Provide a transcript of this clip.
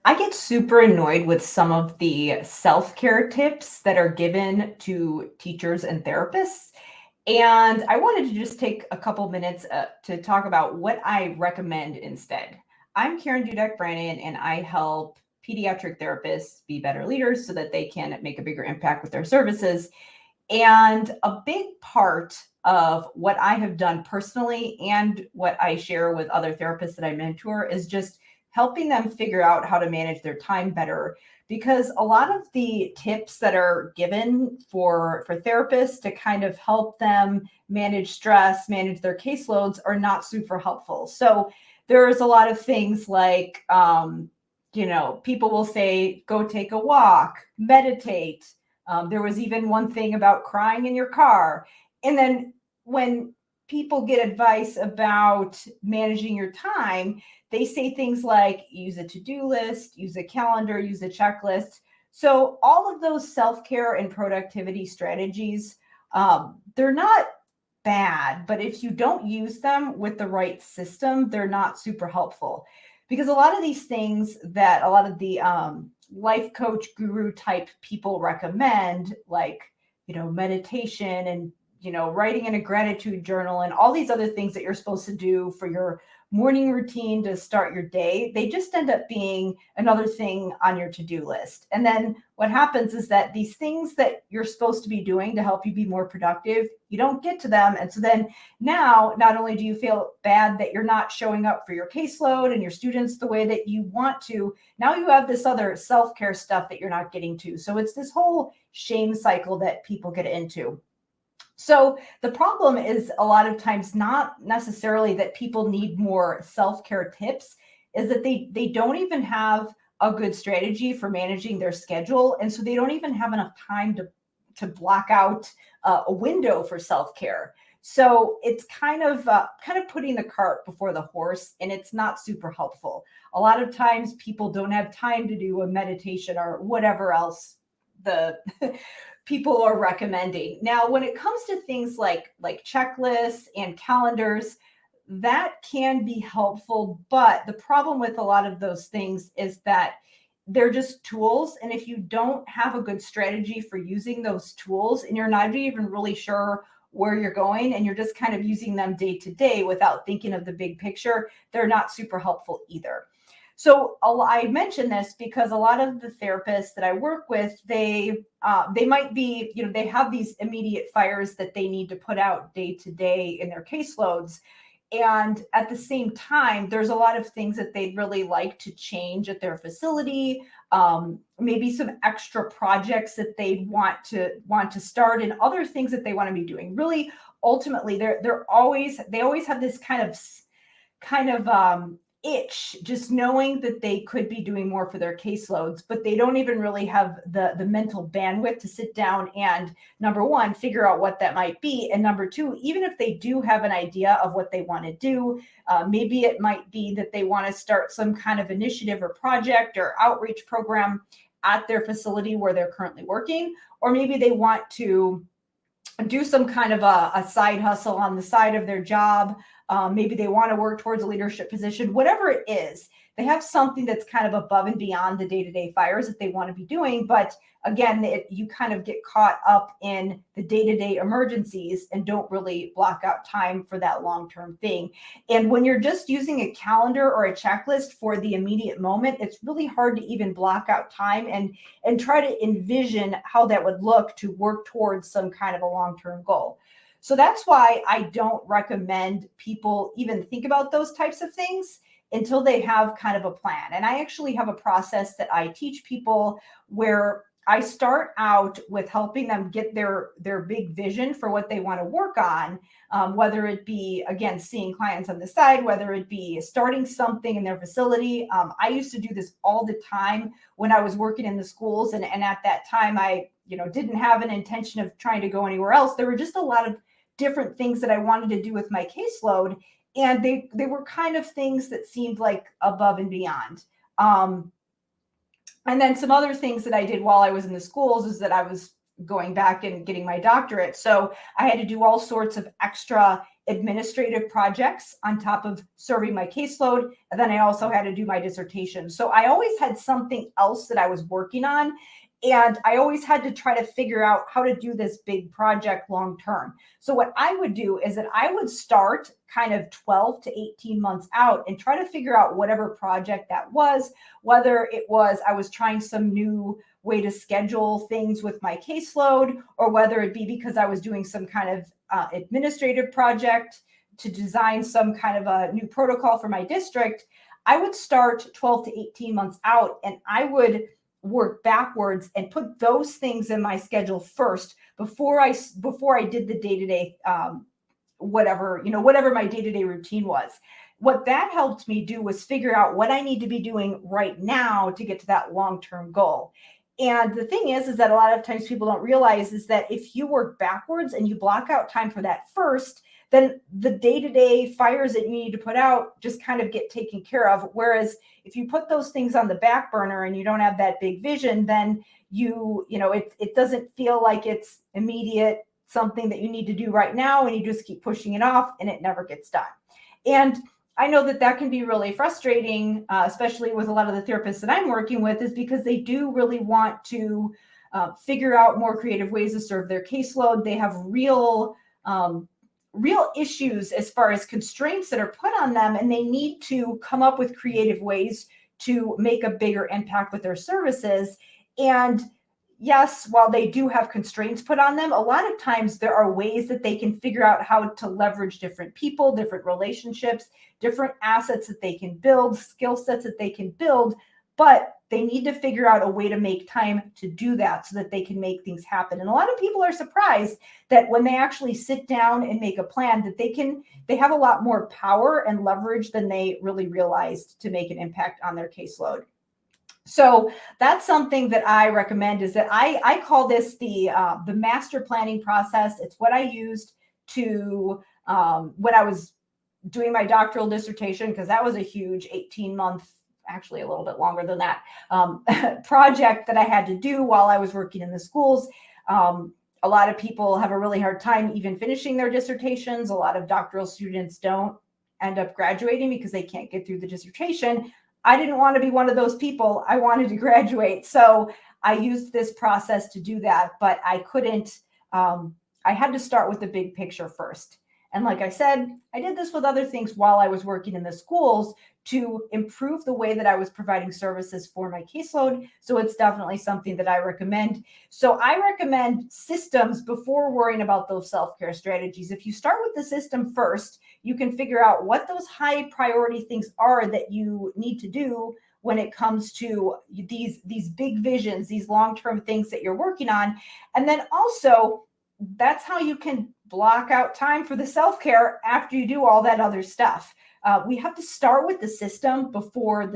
I get super annoyed with some of the self-care tips that are given to teachers and therapists. And I wanted to just take a couple minutes to talk about what I recommend instead. I'm Karen Dudek-Brannan, and I help pediatric therapists be better leaders so that they can make a bigger impact with their services. And a big part of what I have done personally and what I share with other therapists that I mentor is just helping them figure out how to manage their time better. Because a lot of the tips that are given for therapists to kind of help them manage stress, manage their caseloads are not super helpful. So there's a lot of things like, people will say, go take a walk, meditate. There was even one thing about crying in your car. And then when people get advice about managing your time, they say things like use a to-do list, use a calendar, use a checklist. So all of those self-care and productivity strategies, they're not bad, but if you don't use them with the right system, they're not super helpful. Because a lot of these things that a lot of the life coach guru type people recommend, like, meditation and, writing in a gratitude journal and all these other things that you're supposed to do for your morning routine to start your day, they just end up being another thing on your to-do list. And then what happens is that these things that you're supposed to be doing to help you be more productive, you don't get to them. And so then now, not only do you feel bad that you're not showing up for your caseload and your students the way that you want to, now you have this other self-care stuff that you're not getting to. So it's this whole shame cycle that people get into. So the problem is a lot of times not necessarily that people need more self-care tips, is that they don't even have a good strategy for managing their schedule. And so they don't even have enough time to block out a window for self-care. So it's kind of putting the cart before the horse, and it's not super helpful. A lot of times people don't have time to do a meditation or whatever else the people are recommending. Now, when it comes to things like checklists and calendars, that can be helpful, but the problem with a lot of those things is that they're just tools. And if you don't have a good strategy for using those tools and you're not even really sure where you're going and you're just kind of using them day to day without thinking of the big picture, they're not super helpful either. So I mention this because a lot of the therapists that I work with, they might be, they have these immediate fires that they need to put out day to day in their caseloads. And at the same time, there's a lot of things that they'd really like to change at their facility. Maybe some extra projects that they'd want to start, and other things that they want to be doing. Really, ultimately, they always have this kind of itch, just knowing that they could be doing more for their caseloads, but they don't even really have the mental bandwidth to sit down and, number one, figure out what that might be. And number two, even if they do have an idea of what they want to do, maybe it might be that they want to start some kind of initiative or project or outreach program at their facility where they're currently working, or maybe they want to do some kind of a side hustle on the side of their job. Maybe they want to work towards a leadership position, whatever it is. They have something that's kind of above and beyond the day-to-day fires that they want to be doing. But again, you kind of get caught up in the day-to-day emergencies and don't really block out time for that long-term thing. And when you're just using a calendar or a checklist for the immediate moment, it's really hard to even block out time and try to envision how that would look to work towards some kind of a long-term goal. So that's why I don't recommend people even think about those types of things until they have kind of a plan. And I actually have a process that I teach people where I start out with helping them get their big vision for what they want to work on, whether it be, again, seeing clients on the side, whether it be starting something in their facility. I used to do this all the time when I was working in the schools. And at that time, I didn't have an intention of trying to go anywhere else. There were just a lot of different things that I wanted to do with my caseload. And they were kind of things that seemed like above and beyond. And then some other things that I did while I was in the schools is that I was going back and getting my doctorate. So I had to do all sorts of extra administrative projects on top of serving my caseload. And then I also had to do my dissertation. So I always had something else that I was working on. And I always had to try to figure out how to do this big project long term. So what I would do is that I would start kind of 12 to 18 months out and try to figure out whatever project that was, whether it was I was trying some new way to schedule things with my caseload, or whether it be because I was doing some kind of administrative project to design some kind of a new protocol for my district. I would start 12 to 18 months out, and I would work backwards and put those things in my schedule first before I did the day-to-day whatever my day-to-day routine was. What that helped me do was figure out what I need to be doing right now to get to that long-term goal. And the thing is that a lot of times people don't realize is that if you work backwards and you block out time for that first, then the day-to-day fires that you need to put out just kind of get taken care of. Whereas if you put those things on the back burner and you don't have that big vision, then it doesn't feel like it's immediate, something that you need to do right now, and you just keep pushing it off and it never gets done. And I know that can be really frustrating, especially with a lot of the therapists that I'm working with, is because they do really want to figure out more creative ways to serve their caseload. They have real issues as far as constraints that are put on them, and they need to come up with creative ways to make a bigger impact with their services. And yes, while they do have constraints put on them, a lot of times there are ways that they can figure out how to leverage different people, different relationships, different assets that they can build, skill sets that they can build, but they need to figure out a way to make time to do that so that they can make things happen. And a lot of people are surprised that when they actually sit down and make a plan, that they have a lot more power and leverage than they really realized to make an impact on their caseload. So that's something that I recommend, is that I call this the master planning process. It's what I used to when I was doing my doctoral dissertation, because that was a huge 18-month, actually a little bit longer than that, project that I had to do while I was working in the schools. A lot of people have a really hard time even finishing their dissertations. A lot of doctoral students don't end up graduating because they can't get through the dissertation. I didn't want to be one of those people. I wanted to graduate. So I used this process to do that, but I couldn't, I had to start with the big picture first. And like I said, I did this with other things while I was working in the schools to improve the way that I was providing services for my caseload. So it's definitely something that I recommend. So I recommend systems before worrying about those self-care strategies. If you start with the system first, you can figure out what those high priority things are that you need to do when it comes to these big visions, these long-term things that you're working on. And then also, that's how you can block out time for the self-care after you do all that other stuff. We have to start with the system before the